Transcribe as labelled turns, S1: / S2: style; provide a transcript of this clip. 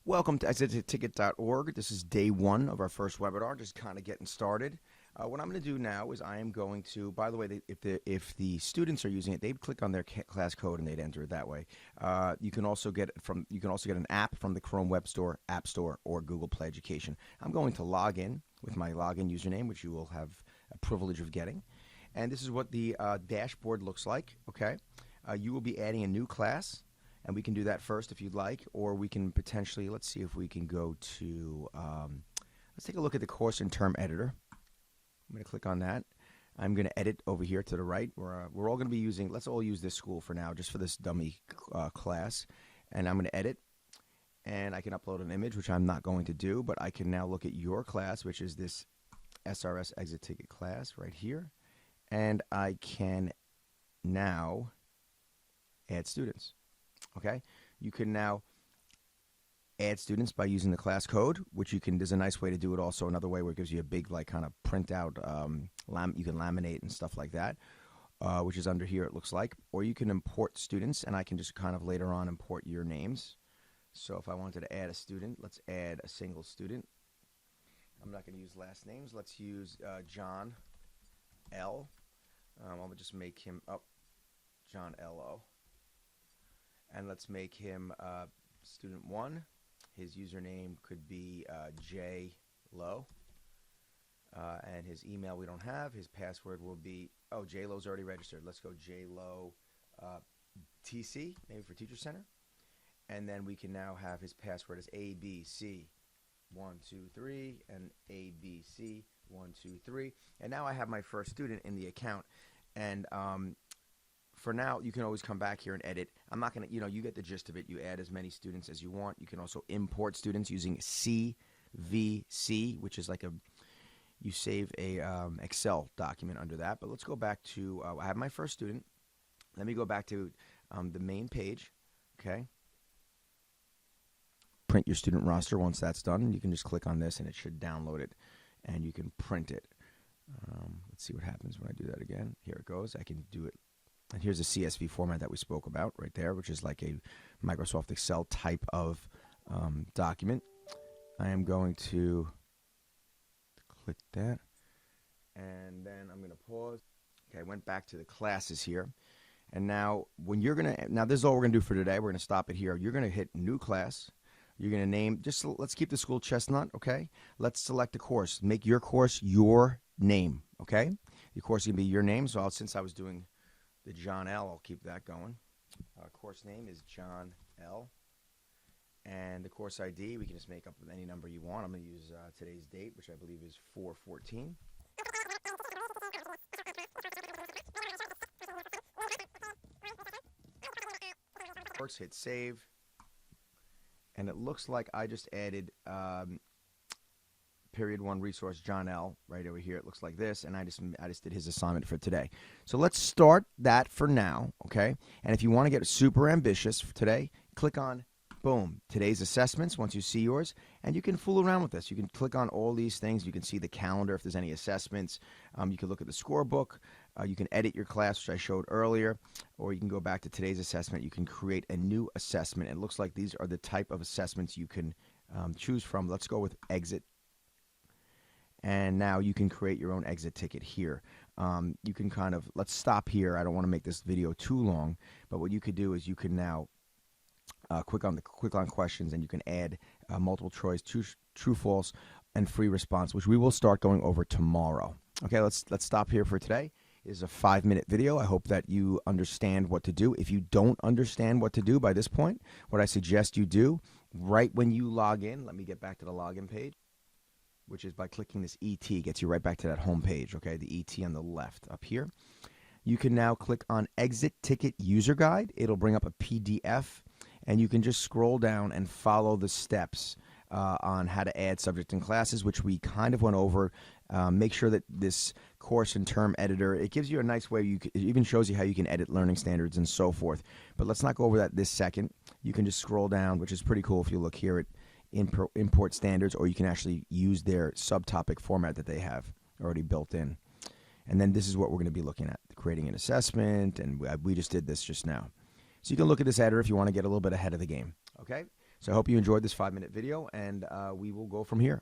S1: Welcome to ExitTicket.org. This is day one of our first webinar, just kind of getting started. What I'm going to do now is I am going to, by the way, if the students are using it, they'd click on their class code and they'd enter it that way. You can also get an app from the Chrome Web Store, App Store, or Google Play Education. I'm going to log in with my login username, which you will have a privilege of getting. And this is what the dashboard looks like. Okay, you will be adding a new class. And we can do that first if you'd like, or we can potentially, let's see if we can go to, let's take a look at the course and term editor. I'm going to click on that. I'm going to edit over here to the right. We're all going to be using, let's all use this school for now, just for this dummy class. And I'm going to edit, and I can upload an image, which I'm not going to do, but I can now look at your class, which is this SRS exit ticket class right here. And I can now add students. Okay, you can now add students by using the class code, which you can. There's a nice way to do it. Also, another way where it gives you a big, like, kind of printout. You can laminate and stuff like that, which is under here. It looks like, or you can import students, and I can just kind of later on import your names. So if I wanted to add a student, let's add a single student. I'm not going to use last names. Let's use John L. I'll just make him John L.O. And let's make him student 1. His username could be J Low. And his email we don't have. His password will be, J Low's already registered. Let's go J Low TC, maybe for Teacher Center. And then we can now have his password as ABC 123 and ABC 123. And now I have my first student in the account. And for now, you can always come back here and edit. I'm not going to, you get the gist of it. You add as many students as you want. You can also import students using CVC, which is like you save a Excel document under that. But let's go back to, I have my first student. Let me go back to the main page, okay? Print your student roster. Once that's done, you can just click on this and it should download it and you can print it. Let's see what happens when I do that again. Here it goes. I can do it. And here's a CSV format that we spoke about right there, which is like a Microsoft Excel type of document. I am going to click that, and then I'm going to pause. Okay, I went back to the classes here, and now this is all we're going to do for today. We're going to stop it here. You're going to hit New Class. You're going to name, let's keep the school Chestnut, okay? Let's select a course. Make your course your name, okay? Your course is going to be your name, so since I was doing the John L, I'll keep that going. Course name is John L. And the course ID, we can just make up any number you want. I'm going to use today's date, which I believe is 4/14. Works, hit save. And it looks like I just added period 1 resource John L right over here. It looks like this, and I just did his assignment for today. So let's start that for now, okay? And if you want to get super ambitious for today, click on boom, today's assessments once you see yours, and you can fool around with this. You can click on all these things. You can see the calendar if there's any assessments. You can look at the scorebook. You can edit your class, which I showed earlier, or you can go back to today's assessment. You can create a new assessment. It looks like these are the type of assessments you can choose from. Let's go with exit. And now you can create your own exit ticket here. You can let's stop here. I don't want to make this video too long, but what you could do is you can now click on questions, and you can add multiple choice, true, false, and free response, which we will start going over tomorrow. Okay, let's stop here for today. It is a 5-minute video. I hope that you understand what to do. If you don't understand what to do by this point, what I suggest you do right when you log in, let me get back to the login page, which is by clicking this ET, gets you right back to that home page, okay, the ET on the left up here. You can now click on Exit Ticket User Guide. It'll bring up a PDF, and you can just scroll down and follow the steps on how to add subjects and classes, which we kind of went over. Make sure that this course and term editor, it gives you a nice way. It even shows you how you can edit learning standards and so forth. But let's not go over that this second. You can just scroll down, which is pretty cool if you look here at import standards, or you can actually use their subtopic format that they have already built in. And then this is what we're going to be looking at, creating an assessment, and we just did this just now. So you can look at this editor if you want to get a little bit ahead of the game. Okay, So I hope you enjoyed this 5-minute video, and we will go from here.